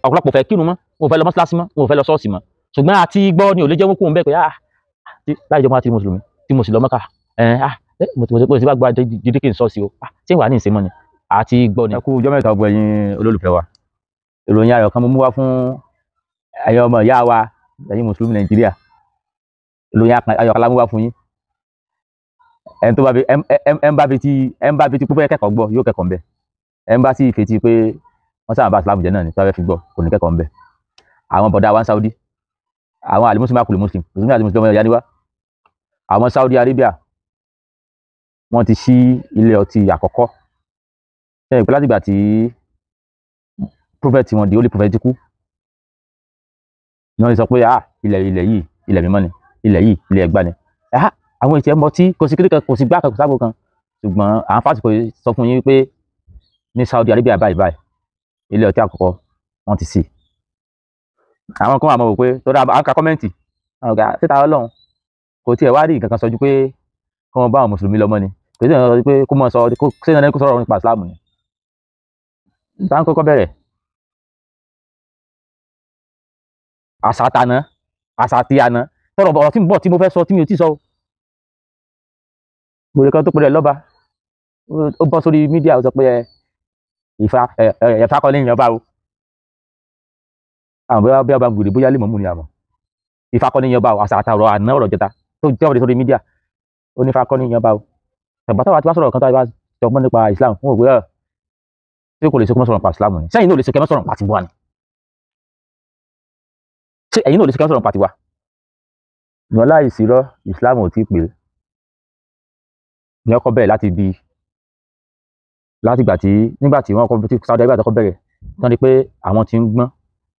ọ̀pọ̀lọpọ̀ fẹ́ kírun mọ́, wọn ò fẹ́ lọ mọ́ṣáláṣí mọ́, wọn ò fẹ́ lọ ṣọ́ọ̀ṣì mọ́, ṣùgbọ́n àti gbọ́ ni ò lè jẹ́ wọn kó ń bẹ́ẹ̀ pé láì jọmọ́ àti mùsùlùmí tí mo sì lọ Mọ́kà mo ti bá gba dídí kí n ṣọ́ọ̀ṣì o ṣé ìwà ní ìsinmi ni àti gbọ́ ni. ẹ kú ọjọ́ mẹ́ta ọgbọ ẹ̀yin olólùfẹ́ wa, ìròyìn ayọ̀ kan mo mú wá fún ẹ̀yin ọmọ ìyá wa ẹ̀yin mùsùlùmí Nàìjíríà, ìròyìn ayọ̀ kan la mú wá fún yín. ẹn bá fi ti púpọ̀ kẹ́kọ̀ọ́ gbọ́ yóò kẹ́kọ̀ọ́ ńbẹ̀, ẹn bá sì fetí pé wọ́n sábà bá Islam jẹ́ náà ni tí wọ́n fẹ́ fi gbọ́ kò ní kẹ́kọ̀ọ́ ńbẹ̀. àwọn bọ̀dá wa ní Saudi, àwọn alimuslim akùlù muslim mùsùlùmí àti mùsùlùmí ọmọ ìyá ni wá, àwọn Saudi Arabia wọ́n ti ṣí ilé ọtí àkọ́kọ́ sẹ́yìn pé látìgbà tí prophet wọn di holy prophet kú ni wọ́n ti sọ pé ilẹ̀ yìí ilẹ̀ mímọ́ ni, ilẹ̀ yìí ilẹ̀ ẹ̀gbá ni. àwọn ìtì ẹmọ tí kò sí kíríkan kò sí gbá kan kò sábò kan, ṣùgbọ́n àwọn fásitì sọ fún yín pé ní Saudi Arabia báyìí ilé ọtí àkọ́kọ́ wọ́n ti ṣí. àwọn kan wà mọ̀ wò pé tó dáa àwọn ka kọ́mẹ́ǹtì àwọn ọ̀gá síta Ọlọ́run kò tiẹ̀ wá rí nǹkan kan sọ ju pé kí wọ́n bá àwọn mùsùlùmí lọ́mọ ni, kò sí ìrànlọ́wọ́ pé kó mọ̀ sọ ṣé ìrànlọ́wọ́ kó sọ̀rọ̀ nípa Islam ni. níta ń kọ́kọ́ bẹ̀rẹ̀ àṣà tí àná tọrọ ọ̀rọ̀ tí ń bọ̀ tí mo fẹ́ sọ tí mi ò tí sọ gbòòrò kan tó pèrè lọ́ba ó bọ́ sórí mídíà ó sọ pé Ifá kọ́ lẹ́yìn ọba o, àwọn bóyá ọba gbòòrò bóyá lè mọ̀ mú ni àmọ́ Ifá kọ́ lẹ́yìn ọba o, àṣà àtàrọ̀ àná ọ̀rọ̀ jẹta tó jẹ́ ọ̀rẹ́ sórí mídíà ó ní Ifá kọ́ lẹ́yìn ọba o. ẹ̀gbọ́n táwa ti wá sọ̀rọ̀ kan tó wá jọgbọ́n nípa Islam wọn ò gbé ṣé kò lè ṣe kó mọ́ sọ̀rọ̀ nípa Islam ni, sẹ́yìn náà lè ṣe kẹ́ mọ́ sọ̀rọ̀ nípa tiwa ni, ṣé ẹ̀yin náà lè ṣe kẹ́ mọ́ sọ̀rọ̀ nípa tiwa. ìwọ̀n láì sí rọ́ Islam ò tí ì pè é ní ọkọ̀ bẹ̀rẹ̀ nígbà tí wọ́n kọ́ tí Saudi Arabia tọkọ bẹ̀rẹ̀ tán ni pé àwọn ti ń gbọ́n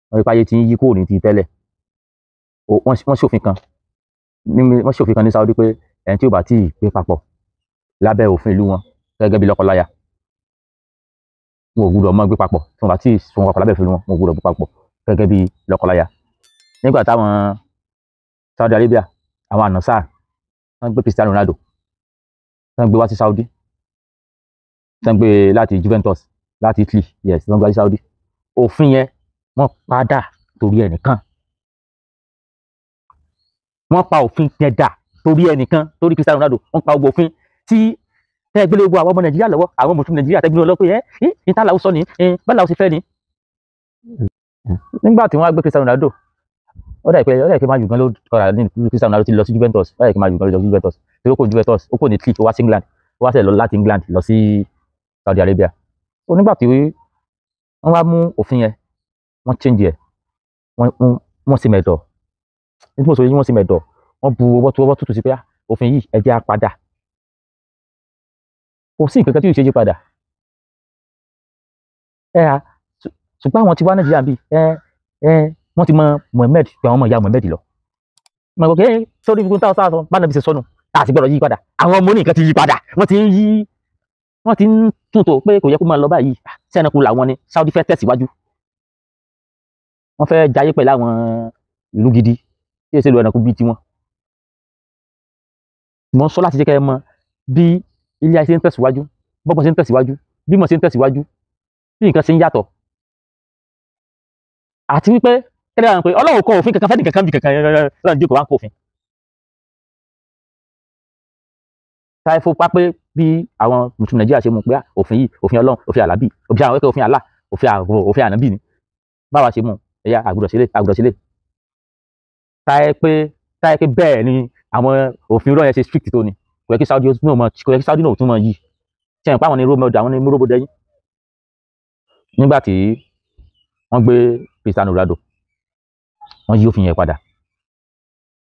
wọ́n rí páyé ti ń yí kúrò ní ti tẹ́lẹ̀, wọ́n ṣòfin kan ní Saudi pé ẹni tí ò bá tí ì gbé papọ̀ lábẹ́ òfin ìlú wọn gẹ́gẹ́ bí lọ́kọláya wọn ò gbúdọ̀ mọ́ gbé papọ̀ tí wọ́n bá tí ì sún papọ̀ lábẹ́ òfin ìlú wọn wọn ò gbúdọ̀ gbé papọ̀ gẹ́gẹ́ bí lọ́kọláya. nígbà táwọn Saudi Arabia àwọn ànàsà wọ́n gbé Cristiano Ronaldo wọ́n gbé wá sí Saudi, wọ́n gbé láti Juventus láti Italy yes wọ́n gbé wá sí Saudi. òfin yẹn wọ́n padà torí ẹnìkan, wọ́n pa òfin yẹn dà torí ẹnìkan torí Cristiano Ronaldo wọ́n pa gbogbo òfin tí tẹ́gbẹ́lẹ́ gbogbo àwọn ọmọ Nàìjíríà lọ́wọ́ àwọn mùsùlùmí Nàìjíríà tẹ́gbẹ́lẹ́ lọ́wọ́ pé ìtàláwọ̀ sọ ni bọ́lá ó sì fẹ́ ni. nígbà tí wọ́n á gbé Cristiano Ronaldo ó dà pé máa jù gan ló kọ́ra ní Cristiano Ronaldo ti lọ sí Juventus ó dà pé máa jù gan ló lọ sí Juventus tí ó kó Juventus ó kó ní Italy ó wá sí England ó wá sẹ̀ lọ láti England lọ sí Saudi Arabia. ó nígbà tí wọ́n wá mú òfin yẹn wọ́n change ẹ̀ wọ́n sì mẹ̀dọ̀ nítorí òṣèré wọ́n sì mẹ̀dọ̀ wọ́n bu owó tútù sí pé òfin yìí ẹ jẹ́ á padà kò sí nǹkan kan tí yóò ṣe yí padà. ṣùgbọ́n àwọn tí wá Nàìjíríà bíi wọ́n ti mọ Mohammed pé àwọn ọmọ ìyá Mohammed lọ. mo rò pé sórí fífún táwọn sáà sọ bá nàbí ṣe sọnù àti gbọ́dọ̀ yí padà àwọn ọmọ oníkan ti yí padà wọ́n ti ń túntò pé kò yẹ kó máa lọ báyìí sẹ́nukú làwọn ni Saudi fẹ́ tẹ̀síwájú wọ́n fẹ́ jayé pẹ̀lú àwọn ìlú gidi tí èsè lu ẹnìkú bíi tiwọn. mo ń sọ láti jẹ́ kẹ́ ẹ mọ̀ bí ilé ayé ṣe ń tẹ̀síwájú bọ́gbọ́n ṣe ń tẹ̀síwájú bí mo ṣe ń tẹ̀síwájú bí nǹkan ṣe ń yàtọ̀ àti wípé kẹ́lẹ́ àwọn pé Ọlọ́run kọ òfin kankan fẹ́ nìkankan bí kankan lọ́nà jókòó wá ń kọ òfin. táyé fún pápé bí àwọn mùsùlùmí Nàìjíríà ṣe mú pé òfin yìí òfin Ọlọ́run òfin àlábì òfin àwọn ẹ̀kẹ́ òfin àlá òfin ànábì ni báwa ṣe mú ẹ̀yà àgùdọ̀ sílẹ̀ táyé pé bẹ́ẹ̀ ni àwọn òfin rọ̀ yẹn ṣe strict tó ni kò yẹ kí Saudi náà tún mọ̀ yìí ṣe ń pa àwọn ní role model àwọn ní múròbó dẹ́yìn. nígbà tí wọ́n gbé Cristiano Ronaldo wọ́n yí òfin yẹn padà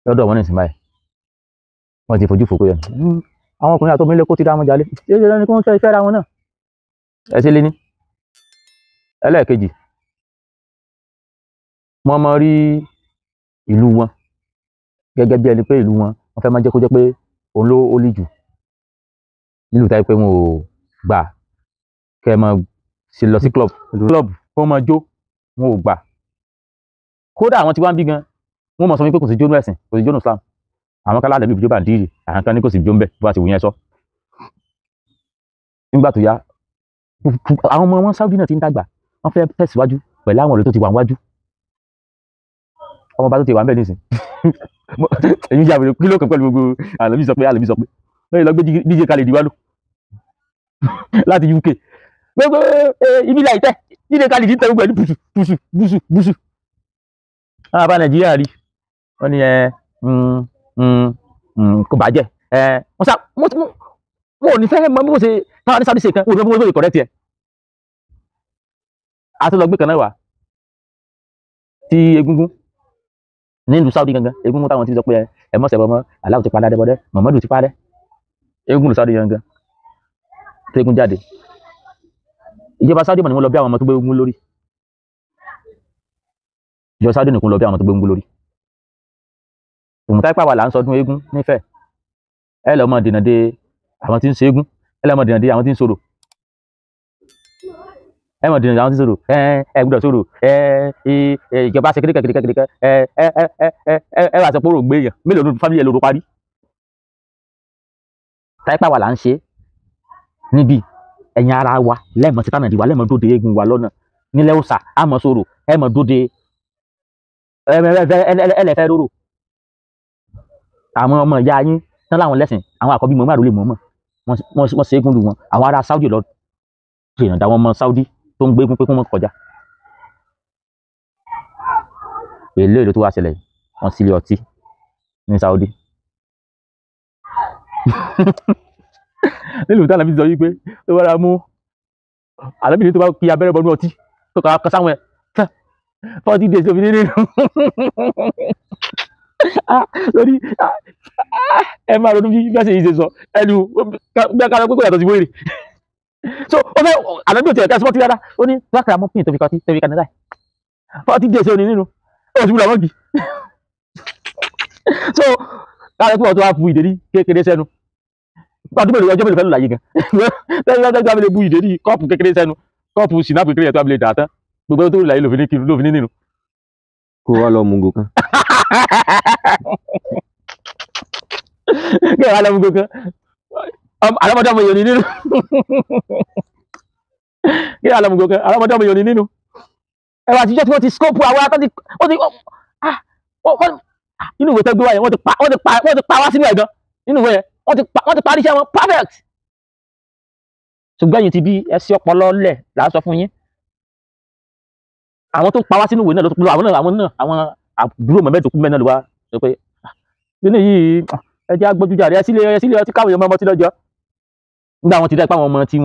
lọ́dọ̀ wọn ní ìsìn báyìí wọ́n ti fojú fò pé àwọn ọkùnrin àti obìnrin lè kó ti dá wọn jalè ṣé ṣe ní kí wọ́n fẹ́ ìfẹ́ ra wọn náà ẹ ṣe lé ní. ẹlẹ́ẹ̀kejì wọ́n mọ rí ìlú wọn gẹ́gẹ́ bí ẹni pé ìlú wọn wọ́n fẹ́ máa jẹ́ kó jẹ́ pé òun ló ó lì jù nílùú táyé pé wọn ò gbà kẹ́ ẹ máa ṣe lọ sí club kó máa jó wọn ò gbà kódà àwọn tí wọ́n ń bí gan wọ́n mọ̀ sọ wípé kò sí jónú ẹ̀sìn kò sí jónú Islam àwọn kan láàdẹ̀ bí ìjọba àdìrí àwọn kan ní kò sí jó ń bẹ̀ bó bá ti wù yẹn sọ. nígbà tó yá àwọn ọmọ wọn Saudi náà ti ń dàgbà, wọ́n fẹ́ tẹ̀síwájú pẹ̀lú àwọn ọ̀rẹ́ tó ti wà wájú. ọmọ bá tó ti wà ń bẹ̀ nísìn èyí ń yàwèrè kí ló kàn pẹ̀lú gbogbo àlọ́bí sọ pé lọ́yìn lọ gbé DJ Khaled wá lò láti UK gbogbo ibi láì tẹ́ DJ Khaled ń tẹ́ gbogbo ẹni bùsù àwọn àbá Nàìjíríà rí wọ́n ní kò bàjẹ́ wọ́n ò ní fẹ́ mọ bí wọ́n ṣe táwọn ní Saudi ṣe kan wọ́n ò ní fẹ́ mọ́ ìkọ̀rẹ́ tiẹ̀ àtúnlọ́gbé kan náà wà tí Egúngún ní ìlú Saudi gangan, Egúngún táwọn ti sọ pé ẹ mọ̀ sẹ́bọ̀ mọ́ aláwọ̀ ti padà dẹ́bọ̀dẹ́ Muhammadu ti parẹ́, Egúngún lù Saudi gangan tó Egún jáde. Ìjọba Saudi mọ̀ ni wọ́n lọ bí àwọn ọmọ tó gbé Egún lórí, ìjọba Saudi nìkún lọ bí àwọn ọmọ tó gbé Egún lórí. Òmùtáípà wà là ń sọdún Egún nífẹ̀ẹ́ ẹ lọ́ mọ̀ dènà de àwọn tí ń ṣe Egún, ẹ lọ́ mọ̀ dènà de àwọn tí ń sọ̀rọ̀, ẹ mọ̀ dènà àwọn tí ń sọ̀rọ̀ ẹ gbọ́dọ̀ sọ̀rọ̀ ìjọba ṣe kékeré ẹ wà sọ pé ó rò gbé èèyàn mélòó ló fámìlì ẹ lóru parí. Táípà wà là ń ṣe níbi ẹ̀yin ara wa lẹ́ẹ̀mọ́ sí tánàdì wa lẹ́ẹ̀mọ́ dóde eégún wa lọ́nà nílẹ̀ òòsà àmọ́ sọ̀rọ̀ ẹ mọ̀ dóde ẹlẹ́fẹ́ róró. Àwọn ọmọ ìyá yín tán láwọn lẹ́sìn àwọn àkọ́bí mọ̀mọ́ àròlé mọ̀mọ́ wọ́n ṣe eégún lu wọn, àwọn ará Saudi lọ ṣèyàn dá wọn mọ Saudi tó ń gbégún pé kí wọ́n kọjá. Èlé èlò tó wá ṣẹlẹ̀ wọ́n sílé ọtí ní Saudi. nílùú táwọn àbí sọ yìí pé tó bá ra mú àlọ́bìnrin tó bá kí abẹ́rẹ́ bọ́nú ọtí tó kà á sáwọn ẹ̀ 40 days òfin nínú lórí ẹ máa ronú bí bẹ́ẹ̀ ṣe yìí ṣe sọ ẹnu bí a ká lọ pé kò yàtọ̀ sí wéèrè. So ó fẹ́ àlọ́bìnrin tí ẹ̀ka sọ́ọ́tì rárá ó ní lákàrà mọ́ pín tó fi kọ́tí tó fi kànáà 40 days òní nínú ó sì wúlò àwọn gì. So káàlẹ́ pé ọ̀tún wá bu ìdérí kékeré sẹ́nu ọdún mélòó ọjọ́ mélòó fẹ́ lò láyé gan lẹ́yìn lọ́jọ́ abẹ́lé bu ìdérí kọ́ọ̀pù kékeré sẹ́nu kọ́ọ̀pù sinapu kékeré ẹ̀tọ́ abẹ́lé dàtán gbogbo tó lò láyé lòfin ní nínú. Kó wá lọ mú gòkan. kí ẹ wá lọ mú gòkan àlọ́mọdé ọmọ yòó ní nínú kí ẹ wá lọ mú gòkan àlọ́mọdé ọmọ yòó ní nínú. ẹwà àtijọ́ tí wọ́n ti scope àwọn atọ́ inú ìwé tẹ́gbẹ́ wáyé wọ́n ti pa wá sínú ẹ̀gán nínú ìwé yẹn wọ́n ti parí iṣẹ́ wọn perfect. ṣùgbọ́n yìí ti bí ẹsẹ̀ ọpọlọ lẹ̀ là ń sọ fún yín. àwọn tó pa wá sínú ìwé náà ló tó àwọn àbúrò mọ̀mẹ́ tó kú mẹ́ náà ló wá sọ pé nínú yìí ẹjẹ́ agbójújà rẹ̀ sílé ọtí káwọn èèyàn mọ́ ọtí lọ́jọ́. nígbà wọn ti dá ipá àwọn ọmọ tí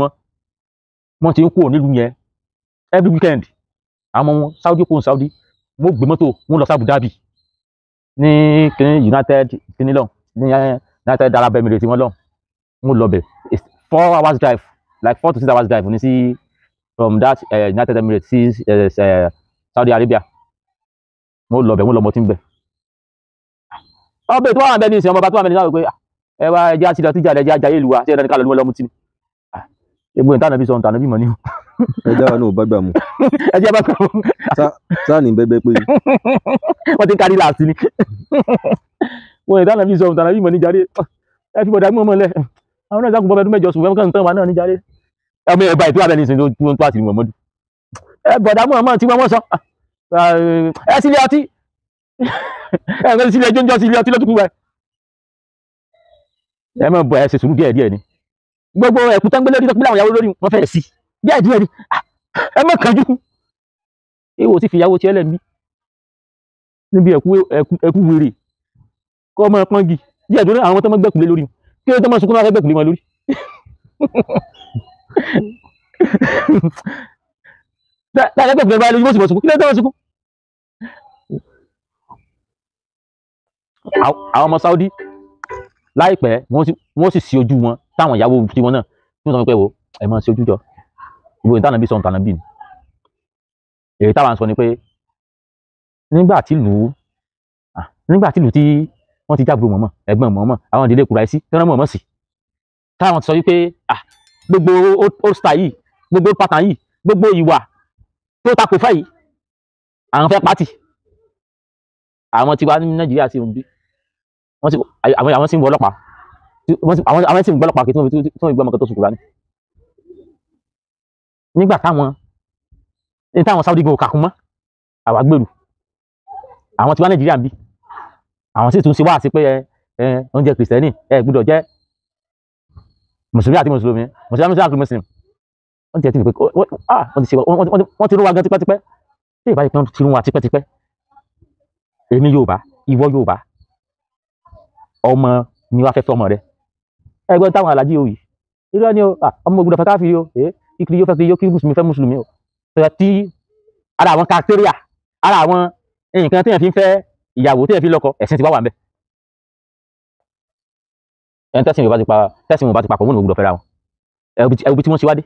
wọ́n ti ń kúrò nílùú yẹn every weekend àwọn ọmọ Saudi kò ń Saudi wọ́n gbé mọ́tò wọ́n lọ sí Abu Dhabi ní United Kingdom ní United Arab Emirates wọn lọ wọ́n lọ bẹ̀ 4 hours drive like 4 to 6 hours drive ní sí from that United Emirates sí Saudi Arabia wọ́n lọ bẹ̀ wọ́n lọ mọtí ń bẹ̀. ọbẹ̀ tó wà bẹ́ẹ̀ ní ìsìn ọmọ bá tó wà bẹ́ẹ̀ ní sáwọ́ pé ẹ wá ẹjẹ́ àti ìdọ̀tí jà lẹ́jẹ́ àjàyè ìlú wa ṣé ẹ̀dá ní ká lọ ní wọ́n lọ́mú tí ni. egbò ìtànà bí sọ ìtànà bí mọ̀ ní o. ẹ dára náà bá gbà mú. ẹ jẹ́ bá gbà mú. sáà ní bẹ́ẹ̀ pé. wọ́n ti ń kárí láàsì ni. wọ́n ìtànà bí sọ ìtànà bí mọ̀ ní jáde ẹ fi bọ̀dà gbọ́n mọ́ lẹ̀ àwọn náà sákùn bọ́bẹ̀ tó mẹ́jọ sùn fẹ́ kàn tán wà náà ní jáde. ọmọ ẹ̀bá ìtura bẹ́ẹ̀ ní ìsìn tó àti Muhammadu. ẹ bọ̀dà mọ́ tí wọ́n sọ ẹ sílé ọtí ẹ sílé ẹjọ́ ń jọ sílé ọtí lọ́tùkú rẹ̀. ẹ mọ̀ bọ̀ ẹ ṣe sùúrù díẹ̀ ni gbogbo ẹ̀kú tán gbé lórí tó gbé àwọn ìyàwó lórí wọn fẹ́ẹ̀ sí díẹ̀ ni ẹ mọ̀ kánjú èèwọ̀ sì fi ìyàwó tiẹ̀ lẹ̀ níbi ẹ̀kú wèrè kọ́ ọmọ pọ́ngì díẹ̀ tó ní àwọn tó mọ́ gbẹ̀kúlé lórí kí ló tó mọ́ sunkún náà fẹ́ gbẹ̀kúlé wọn lórí. dáadáa gbẹ̀kúlé wọn lórí wọ́n sì mọ̀ sunkún kí ló tó mọ́ sunkún. àwọn ọmọ Saudi láìpẹ́ wọ́n sì sí ojú wọn táwọn ìyàwó tí wọn náà tí wọ́n sọ pé wo ẹ máa sí ojú jọ ìwé ìtànà bí sọ ìtànà bí ni èyí táwọn sọ ni pé nígbà tí ìlú tí wọ́n ti jágbe mọ̀mọ́ ẹ̀gbọ́n mọ̀mọ́ àwọn ìdílé Kùráìsí tí wọ́n mọ̀mọ́ sí táwọn sọ wípé gbogbo old style yìí gbogbo pattern yìí gbogbo ìwà tó takò fẹ́ yìí àwọn fẹ́ pátì àwọn tiwa ní Nàìjíríà sí òun bí àwọn sì ń wọ ọlọ́pàá àwọn sì ń gbọ́ ọlọ́pàá kí tí wọ́n fi gbọ́ ọmọ kan tó sùn Kùránì nígbà táwọn Saudi go kàkún mọ́ àwa gbèrú àwọn tí wá Nàìjíríà ń bí àwọn sì tún ṣe wá sí pé oúnjẹ kìrìsìtẹ́nì gbọ́dọ̀ jẹ́ mùsùlùmí àti mùsùlùmí àti mùsùlùmí wọ́n ti pé wọ́n ti rún wa gan tipẹ́tipẹ́ tí ìbá ìpín ti rún wa tipẹ́tipẹ́ èmi Yorùbá ìwọ Yorùbá ọmọ mi wá fẹ́ fẹ́ ọmọ rẹ ẹgbẹ́ táwọn alájí òyì irọ́ ni o ọmọ ògùdọ̀ fẹ́ káfíì o kíkiri yóò fẹ́ kiri yóò kí mùsùlùmí fẹ́ mùsùlùmí o tí ara àwọn kàktéríà ara àwọn nǹkan téèyàn fi ń fẹ́ ìyàwó téèyàn fi lọ́kọ ẹ̀sìn ti wá wà ń bẹ̀ ẹni tẹ́sìn Yorùbá ti papọ̀ mọ́nà ògùdọ̀ fẹ́ra wọn ẹ̀wù tí wọ́n ṣe wá dé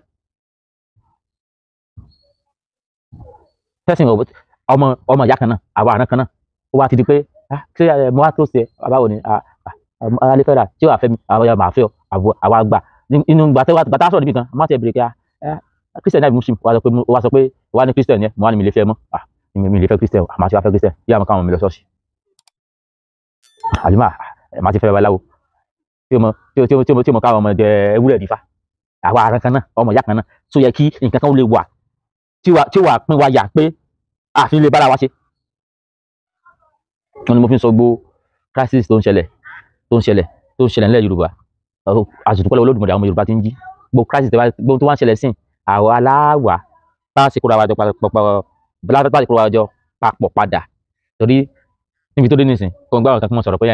tẹ́sìn ọmọ ìyá kan náà àwọn àrán kan náà ó wá ti di pé ṣé mo wá tó ṣe àbáwò ni alẹ́fẹ́ra tí ó wà fẹ́ mi àwọn ọmọ àfẹ́ àwọn àgbà inú gbàtà sọ̀rọ̀ níbi kan má ti ẹ̀ bèrè kí Christian náà Muslim wá sọ pé wà ní Christian yẹn mo wá ní mi lè fẹ́ mọ́ mi lè fẹ́ Christian àmọ́ àti wá fẹ́ Christian yíyá mi káwọn mi lọ ṣọ́ọ̀ṣì àlùmá má ti fẹ́ babaláwo tí mo káwọn ọmọ jẹ ewúrẹ́ nífa àwọn àrán kan náà ọmọ ìyá kan náà tó yẹ kí nǹkan kan lè wà tí wà pín wa yà pé àfi lè bára wa ṣe wọn ni mo fi ń sọ gbó crisis tó ń ṣẹlẹ̀ nílẹ̀ Yorùbá àtùtùpọ̀ Olódùmarè àwọn Yorùbá ti ń jí gbó crisis tó wá ń ṣẹlẹ̀ sí àwọn aláwà bá ṣe kóra wa jọ papọ̀ padà torí níbi tó dé nísìn kò ń gbá ọ̀kan kí wọ́n sọ̀rọ̀ pé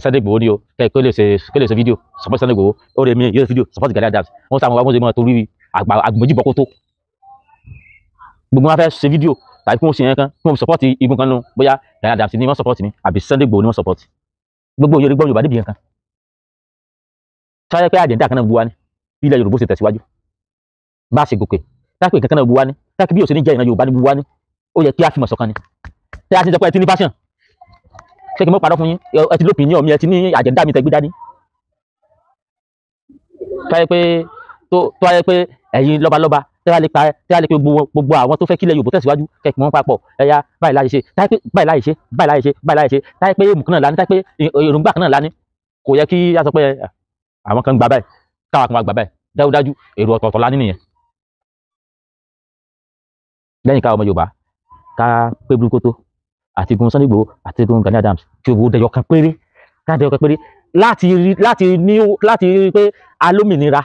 Sunday Igboho ni o kó lè ṣe fídíò support Sunday Igboho ó rẹ̀ mí yóò fídíò support Gani Adams wọ́n sàmúwá wọ́n ṣe mọ́ torí àgbòjì bọ́ kó tó gbogbo wọn fẹ́ ṣe fídíò tàbí kí wọ́n ṣe yẹn kan kí wọ́n support igun kan nù bóyá Gani Adams ni wọ́n support ni àbí Sunday Igboho ni wọ́n support gbogbo òye gbọ́ Yorùbá níbi yẹn kan sáré pé àjẹ̀dá kan náà bu wa ní bí ilẹ̀ Yorùbá ṣe tẹ̀síwájú bá a ṣe gòkè táàpì kankan náà bu wa ní táàpì bí òṣèlú jẹ́ ìran Yorùbá ní bu wa ní ó yẹ kí a fi mọ̀ ṣọ̀kan ni tí a ti sọ pé ẹ ti ní fashion ṣé kí n mọ́ parọ́ fún yín ẹ ti lópin ní ọ̀mí ẹ ti ní àjẹ̀dá mi tẹ̀gbé dání tó wáyé pé ẹ̀yin lọ́balọ́ba tí a lè pe gbogbo àwọn tó fẹ́ kílẹ̀ Yorùbá tẹ̀síwájú kẹ̀kì wọn papọ̀ ẹ̀yà báyìí láyé ṣe táyé pé báyìí láyé ṣe táyé pé èmù kan náà lání táyé pé èròǹgbà kan náà lání kò yẹ kí a sọ pé àwọn kan gbà báyìí káwọn kan wá gbà báyìí dájúdájú èrò ọ̀tọ̀ọ̀tọ̀ lání nìyẹn lẹ́yìn ká ọmọ Yorùbá ká pé burúkútó àti gun Sunday Igboho àti gun Gani Adams kí owó dẹyọ kan péré láti rí pé alómìnira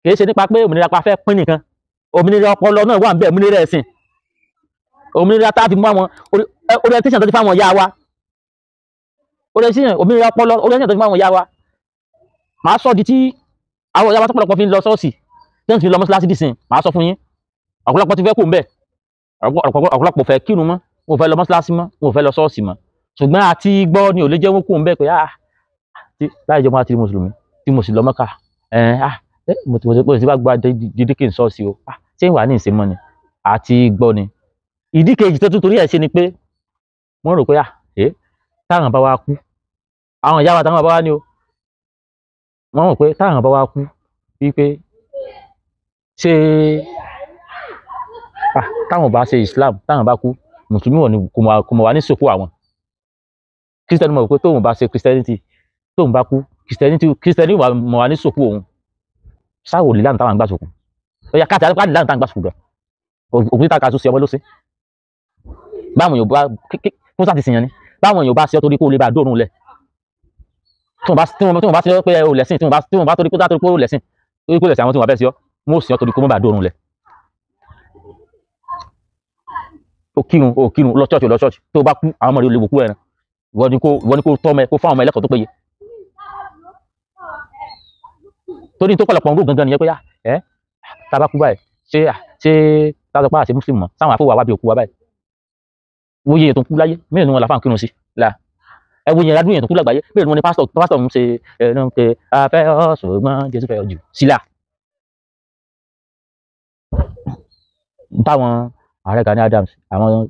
kì í ṣe nípa pé òmìnira pa fẹ́ pín nìkan òmìnira ọpọlọ náà wà ń bẹ òmìnira ẹ̀sìn òmìnira tá a fi mú àwọn orientation tó ti fáwọn ìyá wa òmìnira ọpọlọ orientation tó ti fáwọn ìyá wa màá sọ di tí àwọn ìyá wa tọ́pọ̀lọpọ̀ fi ń lọ ṣọ́ọ̀ṣì tí wọ́n ti fi lọ mọ́ṣáláṣí dìsìn màá sọ fún yín ọ̀pọ̀lọpọ̀ ti fẹ́ kó ń bẹ̀ ọ̀pọ̀lọpọ̀ fẹ́ kírun mọ́ wọn ò fẹ́ lọ mọ́ṣáláṣí mọ́ wọn ò fẹ́ lọ ṣọ́ọ̀ṣì mọ́ ṣùgbọ́n àti gbọ́ ni ò lè jẹ́ wọn kó ń bẹ̀ pé láì jẹ́ mọ́ àti mùsùlùmí tí mo sì lọ Mọ́kà mo ti bá gba dídí kí n ṣọ́ọ̀ṣì o ṣé ìwà ní ìsinmi ni àti gbọ́ ni ìdí kejì tó tún torí ẹ̀ ṣe ni pé wọ́n rò pé táwọn bá wa kú àwọn ìyá wa táwọn bá wa ní o wọ́n rò pé táwọn bá wa kú wípé ṣé táwọn bá ṣe Islam táwọn bá kú mùsùlùmí wọn ni kò mọ̀ wá ní sòkú àwọn Christian mọ̀ pé tóun bá ṣe Christianity tóun bá kú Christianity mọ̀ wá ní sòkú òun sáwò lè láǹtà àwọn gbàsòkù ó yà káàtì àti láǹtà àwọn gbàsòkù gan òkúta ká tó ṣe ọmọ ló ṣe báwọn Yorùbá fún sáà ti sìn yẹn ni báwọn Yorùbá ṣe ọ torí kó o lè bá dóorùn lẹ tí wọn bá ṣe ọ pé o lẹ̀sìn tí wọn bá torí kó o lẹ̀sìn àwọn tí wọn bá fẹ́ ṣe ọ wọn ò sìn ọ torí kó o bá dóorùn lẹ o kírun lọ ṣọ́ọ̀ṣì tó bá kú àwọn ọmọ rẹ olè wò kú ẹran ìwọ ni kó tọ́ ọmọ ẹ kó fáwọn ọmọ ẹlẹ́kọ̀ọ́ tó péye torí tó pọ̀lọpọ̀ ń rò gangan nìyẹn pé tá a bá kú báyìí ṣé tá a sọ pé àṣẹ Muslim mọ̀ sáwọn àfọwọ́ àwábí òkú wa báyìí wòye ètò kú láyé mẹ́rin ni wọn làfáà ń kírun sí là ẹ wòye ìrádùn ètò kú lágbàáyé mẹ́rin ni wọn ni pásítọ̀ ń ṣe afẹ́ ọ̀ṣọ́gbọ́n Jésù fẹ́ jù sílà táwọn ààrẹ Gani Adams àwọn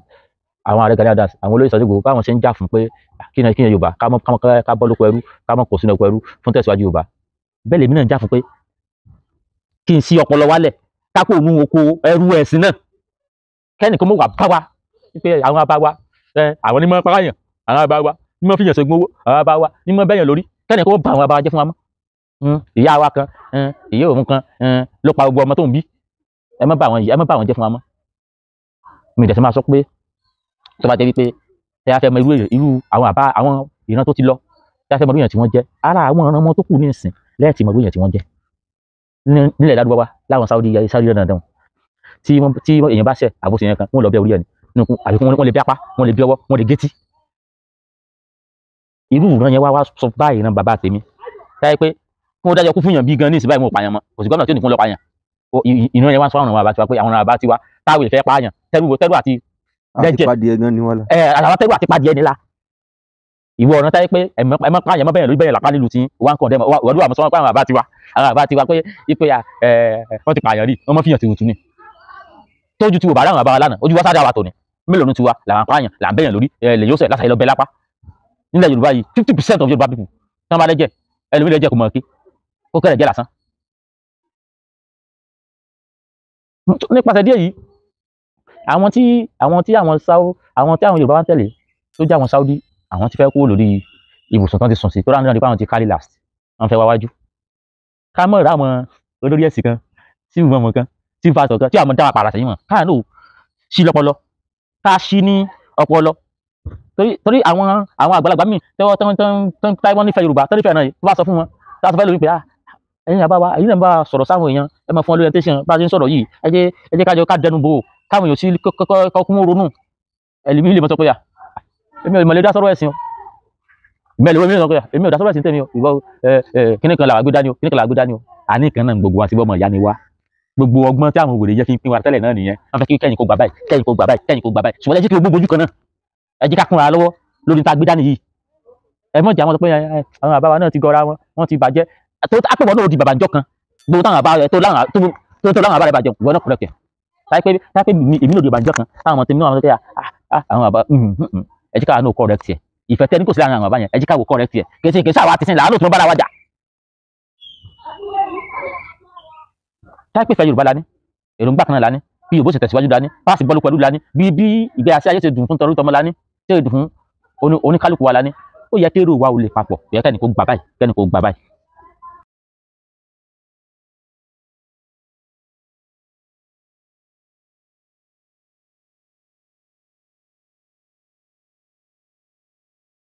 ààrẹ Gani Adams àwọn olóyè Sunday Igboho báwọn ṣe ń jà fún pé kí ni Yorùbá ká bọ́ lóko ẹrú ká mọ̀ kó sínú oko ẹrú fún tẹ̀síwájú Yorùbá bẹ́ẹ̀ lèmi náà ń jà fún pé kí n sí ọpọlọ wálẹ̀ kápò òun oko ẹrú ẹ̀sìn náà kẹ́nìkan mọ̀ wà bá wa wípé àwọn abá wa àwọn onímọ̀ pàráyàn àwọn abá wa onímọ̀ fìyàn ṣègùn owó àwọn abá wa onímọ̀ bẹ́yàn lórí kẹ́nìkan mọ̀ bá àwọn abá wa jẹ́ fún wa mọ́ ìyá wa kan ìyá òun kan ló pa gbogbo ọmọ tó ń bí ẹ má bà wọn jẹ́ fún wa mọ́. Mi dẹ̀ sì máa sọ pé tó bá jẹ́ wípé ẹ á fẹ́ mọ irú àwọn ìran tó ti lọ, ẹ á fẹ́ mọ irú èèyàn tí wọ́n jẹ́, ara àwọn ọ̀ràn ọmọ tó kù ní ìsìn lẹ́ẹ̀tì mọ irú èèyàn tí wọ́n jẹ́ nílẹ̀ ládùúgbò wa láwọn Saudi dandan tí èèyàn bá ṣẹ̀ àbòsí yẹn kan wọ́n lọ bẹ orí ẹ̀ ní àbí wọ́n lè bí apá wọ́n lè bí ọwọ́ wọ́n lè gétí. Irú ìran yẹn wá sọ báyìí náà bàbá tèmi táyé pé kí wọ́n dájọ́ kú fún yàn bí gan ní ìsìn báyìí mo pààyàn mọ́ kò sí gómìnà tí ò ní kún lọ pààyàn. Ìran yẹn wá sọ àwọn àbá tiwa pé àwọn àbá tiwa táwọn ìfẹ́ pààyàn tẹ́rù àti àti padìẹ gan ni wọ́n la. àwọn tẹ́rù àti padìẹ nílá. Ìwọ ọ̀ràn táyé pé ẹ má pààyàn má bẹ̀yàn lórí bẹ̀yàn lápá nílùú tí wọ́n ń kàn dẹ́mọ̀ wọ́n àmọ́ sọ́wọ́n pé àwọn àbá tiwa pé wọ́n ti pààyàn rí wọ́n mọ́ fìyàn tìrùtù ni. Tójú tí wò bá ráwọn àbá wa lánàá ojú wa sáré àwa tò ní mélòó ní tiwa làwọn pààyàn là ń bẹ̀yàn lórí lè yóò sẹ̀ lásàyè lọ bẹ lápá. Nílẹ̀ Yorùbá yìí 50% of Yorùbá people tí wọ́n bá lẹ́jẹ̀ ẹlòmí lẹ́jẹ̀ kò mọ̀ kí ó kẹ́rẹ̀ jẹ́ lásán. Nípasẹ̀ díẹ̀ yìí àwọn tí àwọn Yorùbá wá ń tẹ̀lé tó jẹ́ àwọn Saudi àwọn ti fẹ́ kúrò lórí ibùsùn tán ti sùn sí tó ráńdọ́ nípa àwọn ti kárí last wọ́n fẹ́ wá wájú. Ká mọ̀ ra àwọn olórí ẹ̀sìn kan tí ìwọ̀n mọ̀ kan tí ìfàsọ̀ kan tí àwọn dáwà pàrà sẹ́yìn mọ̀ káà náà sí lọ́pọlọ ká sí ní ọpọlọ torí àwọn àgbàlagbà míì tẹ́wọ́ tán wọ́n nífẹ̀ẹ́ Yorùbá tán nífẹ̀ẹ́ náà tó bá sọ fún wọn láti fẹ́ lórí pé ẹ̀yin àbá wa ẹ̀yin náà bá sọ̀rọ̀ sáwọn èèyàn ẹ máa fún wọn orientation bá a ti ń sọ̀rọ̀ yìí ẹ jẹ́ kájọ ká dẹnu bò ó káwọn èèyàn sí kọ́kún ronú ẹ̀lìmí lè mọ́ sọ pé èmi ò mọ̀ lè dá sọ̀rọ̀ ẹ̀sìn o mẹ́lẹ̀ wọ́n mi sọ pé èmi ò dá sọ̀rọ̀ ẹ̀sìn tẹ̀mí o ìwọ kíní kan làwọn agbé dání o àní kan náà gbogbo wa ti bọ́ ọmọ ìyá ni wá gbogbo ọgbọ́n tí àwọn òwèrè yẹ fi ń pín wa tẹ́lẹ̀ náà nìyẹn wọ́n fẹ́ kí kẹ́yìn kó gbà báyìí kẹ́yìn kó gbà báyìí kẹ́yìn kó gbà báyìí ṣùgbọ́n ẹ jẹ́ kí gbogbo ojú kan náà ẹ jẹ́ ká kúnra lọ́wọ́ lórí ta gbé dání yìí ẹ mọ̀ jẹ́ àwọn sọ pé àwọn àbá wa náà ti gọra wọn ti bàjẹ́ àpèwọ́ náà di bàbá ńjọ́ kan gbogbo táwọn àbá rẹ tó láwọn àbá rẹ bàjẹ́ ìwọ náà kúrẹ́kẹ̀ táyé pé èmi náà di bàbá ńjọ́ kan táwọn ọmọ tèmi náà wọn sọ pé àwọn àbá ẹ jẹ́ ká náà correct ẹ̀ ìfẹ́ tẹ́ ní kò sí láàrin àwọn àbá yẹn ẹ jẹ́ ká wò correct ẹ̀ kì í ṣe àwọn àti sin làánú tí wọ́n bára wájà. táyé pé ìfẹ́ Yorùbá la ní èròǹgbà kan náà la ní bí Yorùbá ṣe tẹ̀síwájú la ní páàsì bọ́ọ̀lù pẹ̀lú la ní bí ìgbé àṣẹ ayé ṣe dùn fún tọrọ la ní ṣe dùn fún oníkálukú wa la ní ó yẹ kí èrò wa ò lè papọ̀ ó yẹ kẹ́ni kó gbà báyìí kẹ́ni kó gbà báyìí